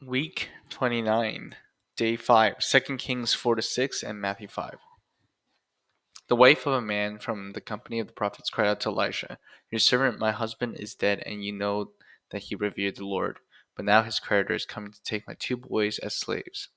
Week 29, Day 5, 2 Kings 4 to 6, and Matthew 5. The wife of a man from the company of the prophets cried out to Elisha, "Your servant, my husband, is dead, and you know that he revered the Lord. But now his creditor is coming to take my two boys as slaves."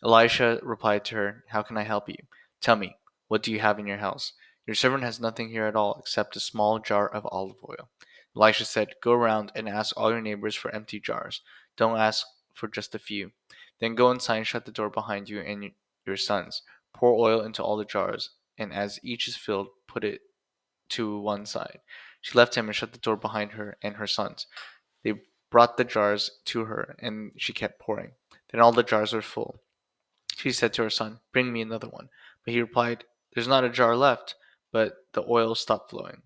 Elisha replied to her, "How can I help you? Tell me, what do you have in your house?" "Your servant has nothing here at all except a small jar of olive oil." Elisha said, "Go around and ask all your neighbors for empty jars. Don't ask for just a few. Then go inside and shut the door behind you and your sons. Pour oil into all the jars, and as each is filled, put it to one side." She left him and shut the door behind her and her sons. They brought the jars to her, and she kept pouring. Then all the jars were full. She said to her son, "Bring me another one." But he replied, "There's not a jar left." But the oil stopped flowing.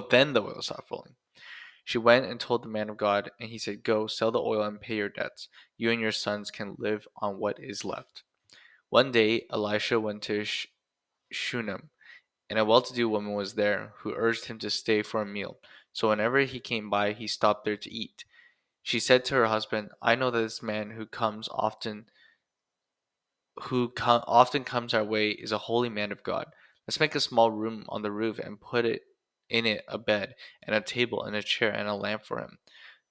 Then the oil stopped flowing. She went and told the man of God, and he said, "Go, sell the oil and pay your debts. You and your sons can live on what is left." One day, Elisha went to Shunem, and a well-to-do woman was there who urged him to stay for a meal. So whenever he came by, he stopped there to eat. She said to her husband, "I know that this man who often comes our way is a holy man of God. Let's make a small room on the roof and put it in it a bed and a table and a chair and a lamp for him.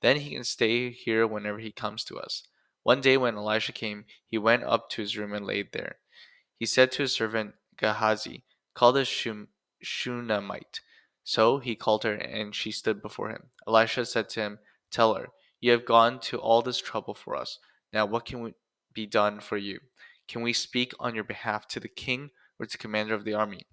Then he can stay here whenever he comes to us." One day when Elisha came, he went up to his room and laid there. He said to his servant Gehazi, "Call the Shunammite." So he called her, and she stood before him. Elisha said to him, "Tell her, you have gone to all this trouble for us. Now what can be done for you? Can we speak on your behalf to the king or to the commander of the army?"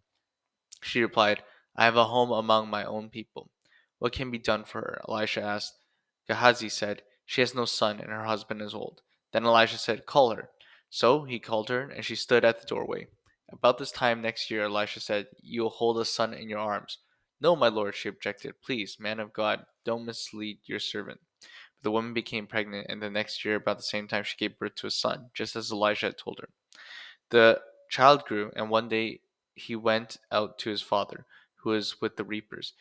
She replied, "I have a home among my own people." "What can be done for her?" Elisha asked. Gehazi said, "She has no son, and her husband is old." Then Elisha said, "Call her." So he called her, and she stood at the doorway. About this time next year, Elisha said, "You will hold a son in your arms." "No, my lord," she objected. "Please, man of God, don't mislead your servant." But the woman became pregnant, and the next year, about the same time, she gave birth to a son, just as Elijah had told her. The child grew, and one day he went out to his father, who was with the reapers.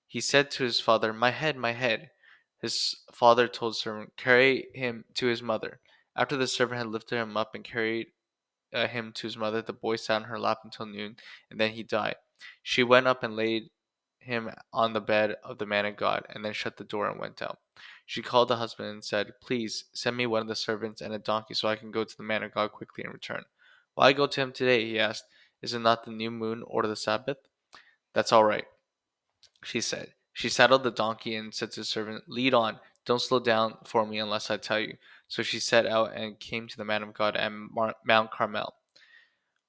He said to his father, "My head, my head." His father told the servant, "Carry him to his mother." After the servant had lifted him up and carried him to his mother, the boy sat on her lap until noon, and then he died. She went up and laid him on the bed of the man of God, and then shut the door and went out. She called the husband and said, "Please send me one of the servants and a donkey so I can go to the man of God quickly and return." "Why go to him today?" he asked. "Is it not the new moon or the Sabbath?" "That's all right," she said. She saddled the donkey and said to the servant, "Lead on. Don't slow down for me unless I tell you." So she set out and came to the man of God at Mount Carmel.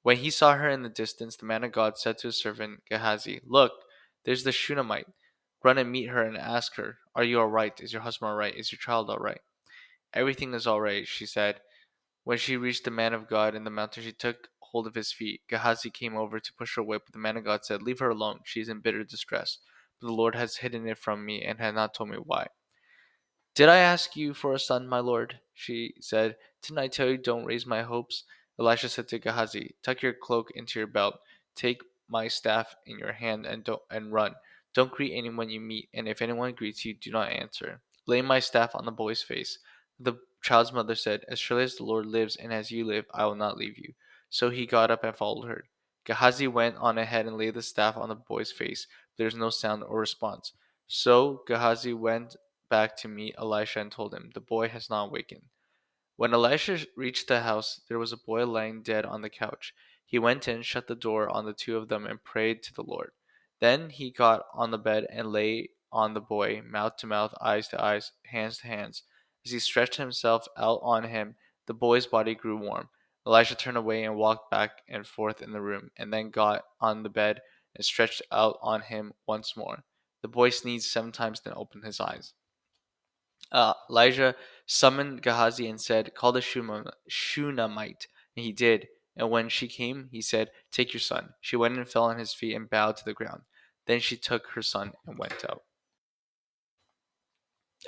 When he saw her in the distance, the man of God said to his servant Gehazi, "Look, there's the Shunammite. Run and meet her and ask her, 'Are you all right? Is your husband all right? Is your child all right?'" "Everything is all right," she said. When she reached the man of God in the mountain, she took hold of his feet. Gehazi came over to push her away, but the man of God said, "Leave her alone. She is in bitter distress. But the Lord has hidden it from me and had not told me why." "Did I ask you for a son, my lord?" she said. "Didn't I tell you don't raise my hopes?" Elisha said to Gehazi, "Tuck your cloak into your belt. Take my staff in your hand and run. Don't greet anyone you meet, and if anyone greets you, do not answer. Lay my staff on the boy's face." The child's mother said, "As surely as the Lord lives and as you live, I will not leave you." So he got up and followed her. Gehazi went on ahead and laid the staff on the boy's face. There was no sound or response. So Gehazi went back to meet Elisha and told him, "The boy has not awakened." When Elisha reached the house, there was a boy lying dead on the couch. He went in, shut the door on the two of them, and prayed to the Lord. Then he got on the bed and lay on the boy, mouth to mouth, eyes to eyes, hands to hands. As he stretched himself out on him, the boy's body grew warm. Elisha turned away and walked back and forth in the room, and then got on the bed and stretched out on him once more. The boy sneezed 7 times, then opened his eyes. Elijah summoned Gehazi and said, "Call the Shunammite." And he did. And when she came, he said, "Take your son." She went and fell on his feet and bowed to the ground. Then she took her son and went out.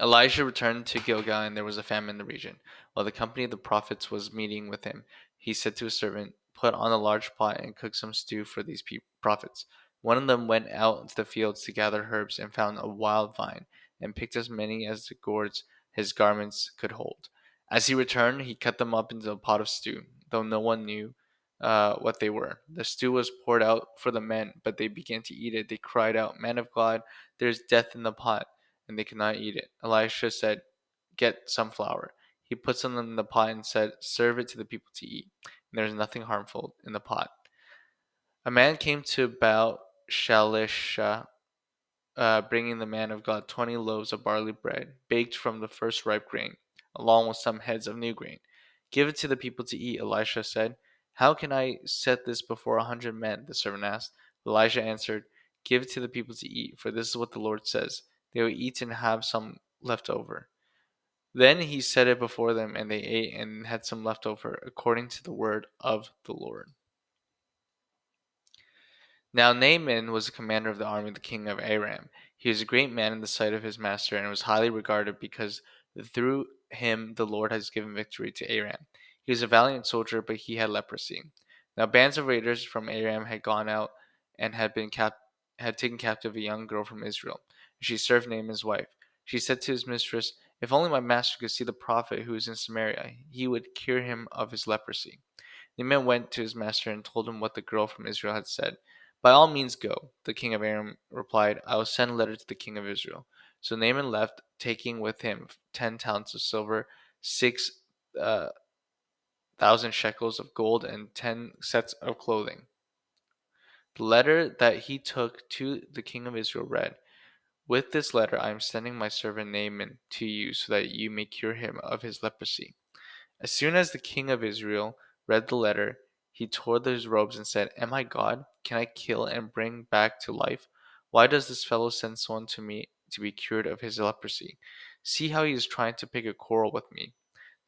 Elijah returned to Gilgal, and there was a famine in the region. While the company of the prophets was meeting with him, he said to his servant, "Put on a large pot and cook some stew for these prophets." One of them went out into the fields to gather herbs and found a wild vine, and picked as many as the gourds his garments could hold. As he returned, he cut them up into a pot of stew, though no one knew what they were. The stew was poured out for the men, but they began to eat it. They cried out, "Man of God, there is death in the pot," and they could not eat it. Elisha said, "Get some flour." He put some in the pot and said, "Serve it to the people to eat." And there is nothing harmful in the pot. A man came to Baal Shalisha, bringing the man of God 20 loaves of barley bread, baked from the first ripe grain, along with some heads of new grain. "Give it to the people to eat," Elisha said. "How can I set this before 100 men?" the servant asked. Elijah answered, "Give it to the people to eat, for this is what the Lord says. They will eat and have some left over." Then he set it before them, and they ate and had some left over, according to the word of the Lord. Now Naaman was the commander of the army of the king of Aram. He was a great man in the sight of his master, and was highly regarded because through him the Lord has given victory to Aram. He was a valiant soldier, but he had leprosy. Now bands of raiders from Aram had gone out and had taken captive a young girl from Israel. She served Naaman's wife. She said to his mistress, "If only my master could see the prophet who is in Samaria, he would cure him of his leprosy." The man went to his master and told him what the girl from Israel had said. "By all means go," the king of Aram replied. "I will send a letter to the king of Israel." So Naaman left, taking with him 10 talents of silver, 6,000 shekels of gold, and 10 sets of clothing. The letter that he took to the king of Israel read, "With this letter I am sending my servant Naaman to you so that you may cure him of his leprosy." As soon as the king of Israel read the letter, he tore his robes and said, "Am I God? Can I kill and bring back to life? Why does this fellow send someone to me to be cured of his leprosy? See how he is trying to pick a quarrel with me."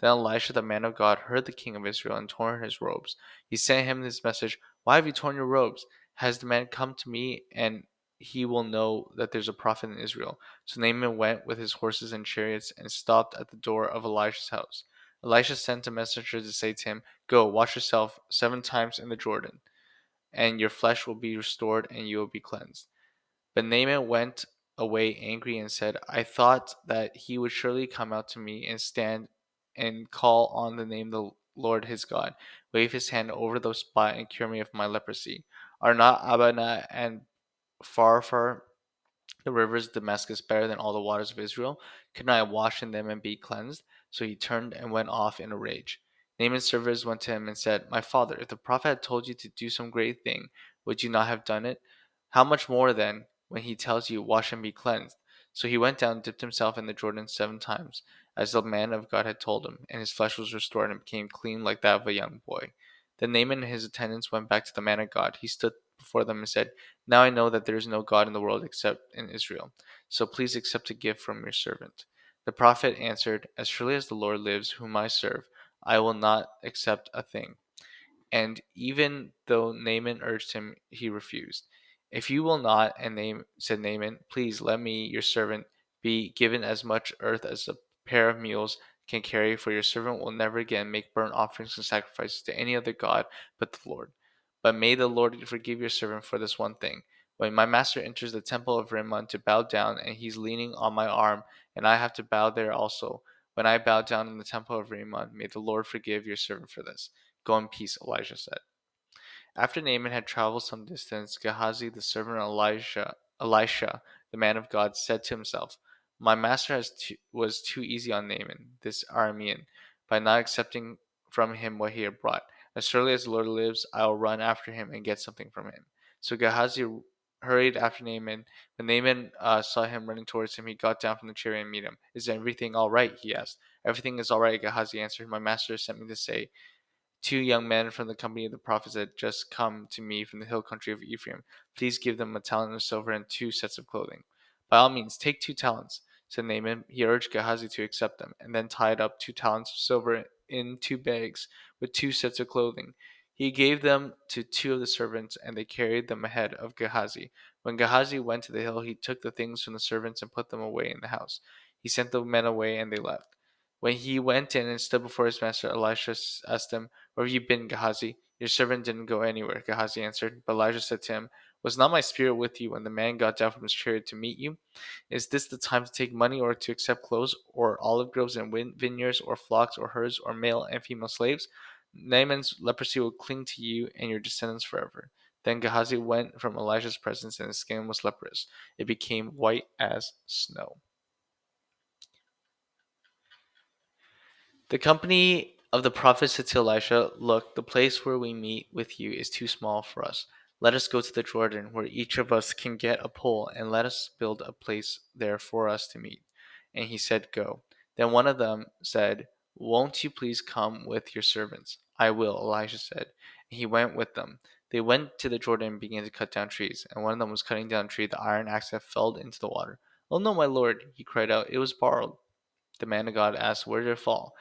Then Elisha, the man of God, heard the king of Israel and torn his robes. He sent him this message: "Why have you torn your robes? Has the man come to me, and he will know that there's a prophet in Israel?" So Naaman went with his horses and chariots and stopped at the door of Elisha's house. Elisha sent a messenger to say to him, "Go, wash yourself 7 times in the Jordan, and your flesh will be restored, and you will be cleansed." But Naaman went away angry and said, "I thought that he would surely come out to me and stand and call on the name of the Lord his God, wave his hand over the spot and cure me of my leprosy. Are not Abana and Pharpar, the rivers of Damascus, better than all the waters of Israel? Could not I wash in them and be cleansed?" So he turned and went off in a rage. Naaman's servants went to him and said, "My father, if the prophet had told you to do some great thing, would you not have done it? How much more then, when he tells you, 'Wash and be cleansed'?" So he went down, dipped himself in the Jordan 7 times, as the man of God had told him, and his flesh was restored and became clean like that of a young boy. Then Naaman and his attendants went back to the man of God. He stood before them and said, "Now I know that there is no God in the world except in Israel. So please accept a gift from your servant." The prophet answered, "As surely as the Lord lives, whom I serve, I will not accept a thing." And even though Naaman urged him, he refused. "If you will not," said Naaman, "please let me, your servant, be given as much earth as a pair of mules can carry, for your servant will never again make burnt offerings and sacrifices to any other god but the Lord. But may the Lord forgive your servant for this one thing. When my master enters the temple of Rimmon to bow down, and he's leaning on my arm, and I have to bow there also, when I bow down in the temple of Rimmon, may the Lord forgive your servant for this." "Go in peace," Elijah said. After Naaman had traveled some distance, Gehazi, the servant of Elisha, the man of God, said to himself, "My master was too easy on Naaman, this Aramean, by not accepting from him what he had brought. As surely as the Lord lives, I will run after him and get something from him." So Gehazi hurried after Naaman. When Naaman saw him running towards him, he got down from the chariot and met him. "Is everything all right?" he asked. "Everything is all right," Gehazi answered. "My master sent me to say, 2 young men from the company of the prophets had just come to me from the hill country of Ephraim. Please give them a talent of silver and 2 sets of clothing." "By all means, take 2 talents," said Naaman. He urged Gehazi to accept them, and then tied up 2 talents of silver in 2 bags with 2 sets of clothing. He gave them to 2 of the servants, and they carried them ahead of Gehazi. When Gehazi went to the hill, he took the things from the servants and put them away in the house. He sent the men away, and they left. When he went in and stood before his master, Elisha asked him, "Where have you been, Gehazi?" "Your servant didn't go anywhere," Gehazi answered. But Elijah said to him, Was not my spirit with you when the man got down from his chariot to meet you? Is this the time to take money or to accept clothes or olive groves and vineyards or flocks or herds or male and female slaves? Naaman's leprosy will cling to you and your descendants forever." Then Gehazi went from Elijah's presence, and his skin was leprous. It became white as snow. The company of the prophets said to Elisha, "Look, the place where we meet with you is too small for us. Let us go to the Jordan, where each of us can get a pole, and let us build a place there for us to meet." And he said, "Go." Then one of them said, "Won't you please come with your servants?" "I will," Elisha said. And he went with them. They went to the Jordan and began to cut down trees. And one of them was cutting down a tree. The iron axe had fell into the water. "Oh no, my lord," he cried out, "it was borrowed." The man of God asked, "Where did it fall?"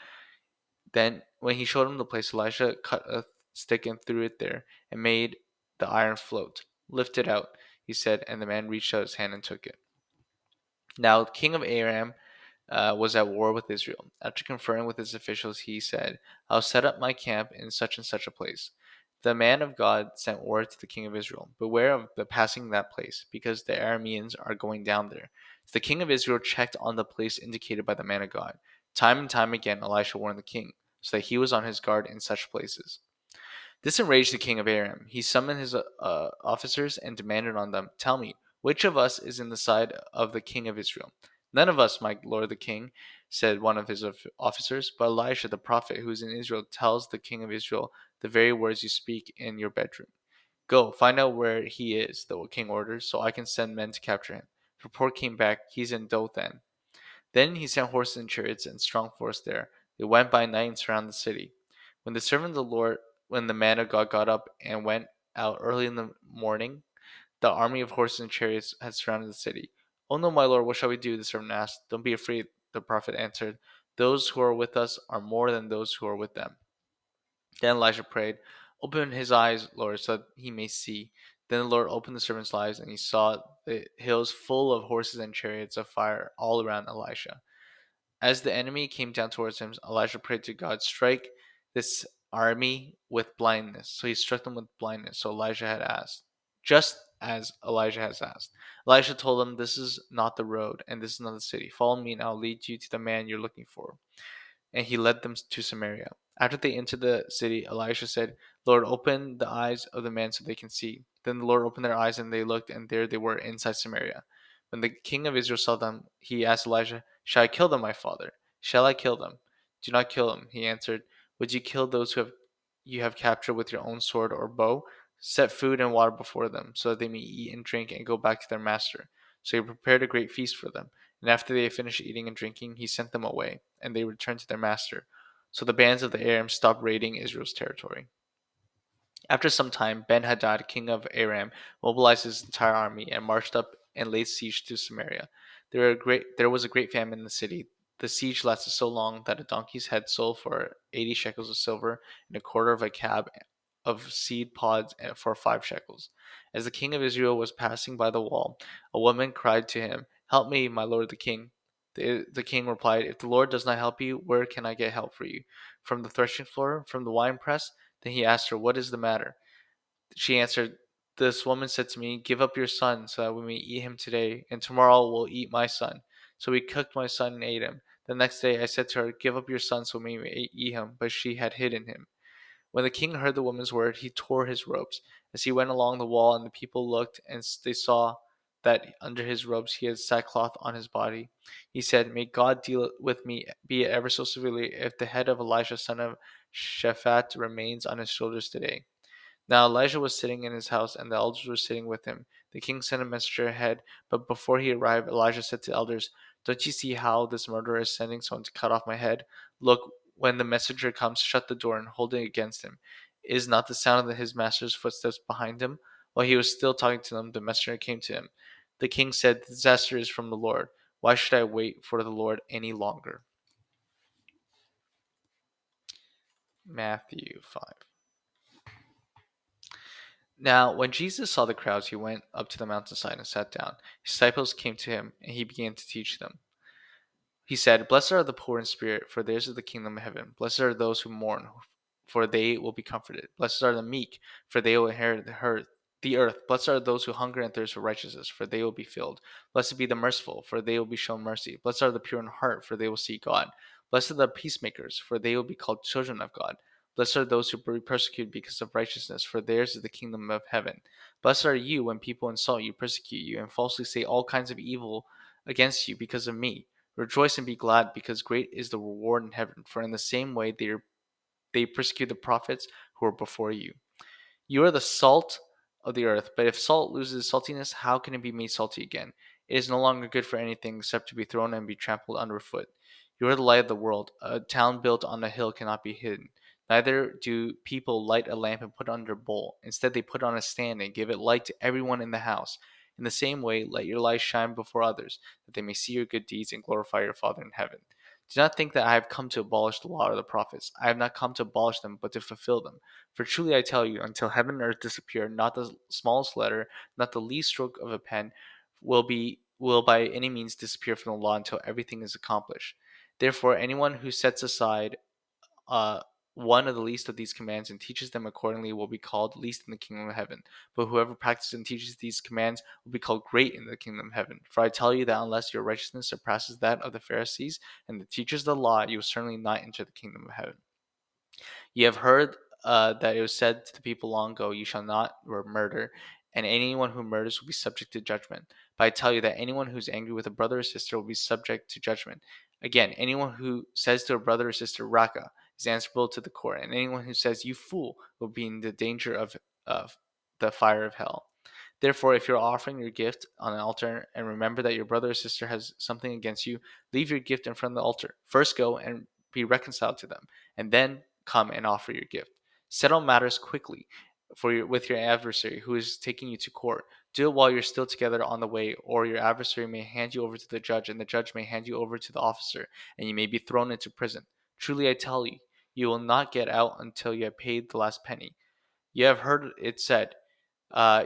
Then, when he showed him the place, Elisha cut a stick and threw it there, and made the iron float. "Lift it out," he said, and the man reached out his hand and took it. Now, the king of Aram was at war with Israel. After conferring with his officials, he said, "I'll set up my camp in such and such a place." The man of God sent word to the king of Israel, "Beware of the passing that place, because the Arameans are going down there." So the king of Israel checked on the place indicated by the man of God. Time and time again, Elisha warned the king, so that he was on his guard in such places. This enraged the king of Aram. He summoned his officers and demanded on them, "Tell me, which of us is in the side of the king of Israel?" "None of us, my lord the king," said one of his officers, "but Elisha the prophet who is in Israel tells the king of Israel the very words you speak in your bedroom." "Go, find out where he is," the king orders, "so I can send men to capture him." The report came back, "He's in Dothan." Then he sent horses and chariots and strong force there. They went by night and surrounded the city. When the servant of the Lord, when the man of God got up and went out early in the morning, the army of horses and chariots had surrounded the city. "Oh no, my lord, what shall we do?" the servant asked. "Don't be afraid," the prophet answered. "Those who are with us are more than those who are with them." Then Elijah prayed, "Open his eyes, Lord, so that he may see." Then the Lord opened the servant's eyes, and he saw the hills full of horses and chariots of fire all around Elisha. As the enemy came down towards him, Elijah prayed to God, "Strike this army with blindness." So he struck them with blindness. So Elijah had asked, just as Elijah has asked. Elisha told him, "This is not the road, and this is not the city. Follow me, and I'll lead you to the man you're looking for." And he led them to Samaria. After they entered the city, Elisha said, "Lord, open the eyes of the men so they can see." Then the Lord opened their eyes, and they looked, and there they were inside Samaria. When the king of Israel saw them, he asked Elijah, "Shall I kill them, my father? Shall I kill them?" "Do not kill them," he answered. "Would you kill those you have captured with your own sword or bow? Set food and water before them, so that they may eat and drink and go back to their master." So he prepared a great feast for them. And after they had finished eating and drinking, he sent them away, and they returned to their master. So the bands of the Aram stopped raiding Israel's territory. After some time, Ben-Hadad, king of Aram, mobilized his entire army and marched up and laid siege to Samaria. There was a great famine in the city. The siege lasted so long that a donkey's head sold for 80 shekels of silver and a quarter of a cab of seed pods for 5 shekels. As the king of Israel was passing by the wall, a woman cried to him, "Help me, my lord the king." The king replied, "If the Lord does not help you, where can I get help for you? From the threshing floor? From the winepress?" Then he asked her, "What is the matter?" She answered, "This woman said to me, 'Give up your son so that we may eat him today, and tomorrow we'll eat my son.' So we cooked my son and ate him. The next day I said to her, 'Give up your son so we may eat him,' but she had hidden him." When the king heard the woman's word, he tore his robes. As he went along the wall, and the people looked, and they saw that under his robes he had sackcloth on his body, he said, "May God deal with me, be it ever so severely, if the head of Elisha son of Shaphat remains on his shoulders today." Now Elijah was sitting in his house, and the elders were sitting with him. The king sent a messenger ahead, but before he arrived, Elijah said to the elders, "Don't you see how this murderer is sending someone to cut off my head? Look, when the messenger comes, shut the door and hold it against him. Is not the sound of his master's footsteps behind him?" While he was still talking to them, the messenger came to him. The king said, "The disaster is from the Lord. Why should I wait for the Lord any longer?" Matthew 5. Now, when Jesus saw the crowds, he went up to the mountainside and sat down. His disciples came to him, and he began to teach them. He said, "Blessed are the poor in spirit, for theirs is the kingdom of heaven. Blessed are those who mourn, for they will be comforted. Blessed are the meek, for they will inherit the earth. the earth. Blessed are those who hunger and thirst for righteousness, for they will be filled. Blessed be the merciful, for they will be shown mercy. Blessed are the pure in heart, for they will see God. Blessed are the peacemakers, for they will be called children of God. Blessed are those who are persecuted because of righteousness, for theirs is the kingdom of heaven. Blessed are you when people insult you, persecute you, and falsely say all kinds of evil against you because of me. Rejoice and be glad, because great is the reward in heaven. For in the same way they persecute the prophets who were before you. You are the salt of the earth, but if salt loses saltiness, how can it be made salty again? It is no longer good for anything except to be thrown and be trampled underfoot. You are the light of the world. A town built on a hill cannot be hidden. Neither do people light a lamp and put it under a bowl. Instead, they put it on a stand and give it light to everyone in the house. In the same way, let your light shine before others, that they may see your good deeds and glorify your Father in heaven. Do not think that I have come to abolish the law or the prophets. I have not come to abolish them, but to fulfill them. For truly I tell you, until heaven and earth disappear, not the smallest letter, not the least stroke of a pen, will by any means disappear from the law until everything is accomplished. Therefore, anyone who sets aside uh, one of the least of these commands and teaches them accordingly will be called least in the kingdom of heaven. But whoever practices and teaches these commands will be called great in the kingdom of heaven. For I tell you that unless your righteousness surpasses that of the Pharisees and the teachers of the law, you will certainly not enter the kingdom of heaven. You have heard that it was said to the people long ago, "You shall not murder, and anyone who murders will be subject to judgment." But I tell you that anyone who is angry with a brother or sister will be subject to judgment. Again, anyone who says to a brother or sister, "Raka," is answerable to the court, and anyone who says, "You fool," will be in the danger of the fire of hell. Therefore, if you're offering your gift on an altar and remember that your brother or sister has something against you, leave your gift in front of the altar. First go and be reconciled to them, and then come and offer your gift. Settle matters quickly with your adversary who is taking you to court. Do it while you're still together on the way, or your adversary may hand you over to the judge, and the judge may hand you over to the officer, and you may be thrown into prison. Truly, I tell you, you will not get out until you have paid the last penny. You have heard it said,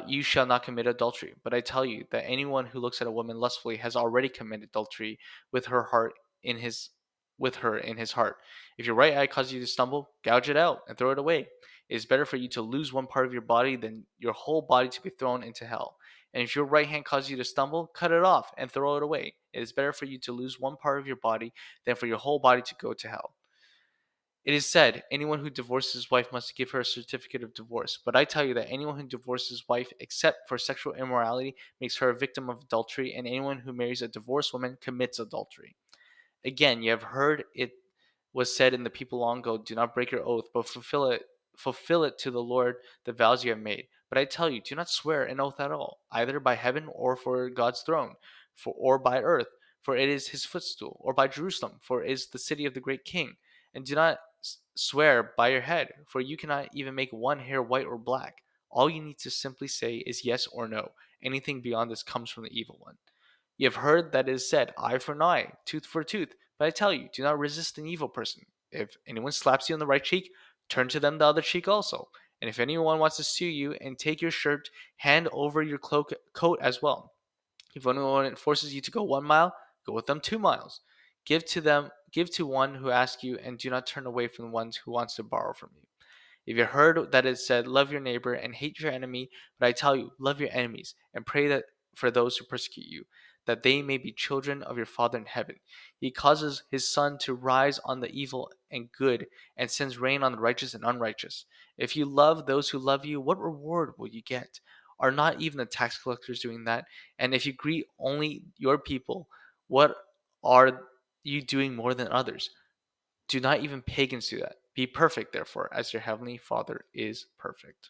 you shall not commit adultery. But I tell you that anyone who looks at a woman lustfully has already committed adultery with her heart in his with her in his heart. If your right eye causes you to stumble, gouge it out and throw it away. It is better for you to lose one part of your body than your whole body to be thrown into hell. And if your right hand causes you to stumble, cut it off and throw it away. It is better for you to lose one part of your body than for your whole body to go to hell. It is said, anyone who divorces his wife must give her a certificate of divorce. But I tell you that anyone who divorces his wife except for sexual immorality makes her a victim of adultery, and anyone who marries a divorced woman commits adultery. Again, you have heard it was said in the people long ago, do not break your oath, but fulfill it to the Lord the vows you have made. But I tell you, do not swear an oath at all, either by heaven or for God's throne, or by earth, for it is his footstool, or by Jerusalem, for it is the city of the great king. And do not swear by your head, for you cannot even make one hair white or black. All you need to simply say is yes or no. Anything beyond this comes from the evil one. You have heard that it is said, eye for an eye, tooth for a tooth. But I tell you, do not resist an evil person. If anyone slaps you on the right cheek, turn to them the other cheek also. And if anyone wants to sue you and take your shirt, hand over your coat as well. If anyone forces you to go 1 mile, go with them 2 miles. Give to one who asks you, and do not turn away from the one who wants to borrow from you. If you heard that it said, love your neighbor and hate your enemy, but I tell you, love your enemies and pray that for those who persecute you, that they may be children of your Father in heaven. He causes his sun to rise on the evil and good, and sends rain on the righteous and unrighteous. If you love those who love you, what reward will you get? Are not even the tax collectors doing that? And if you greet only your people, what are you doing more than others? Do not even pagans do that. Be perfect, therefore, as your heavenly Father is perfect.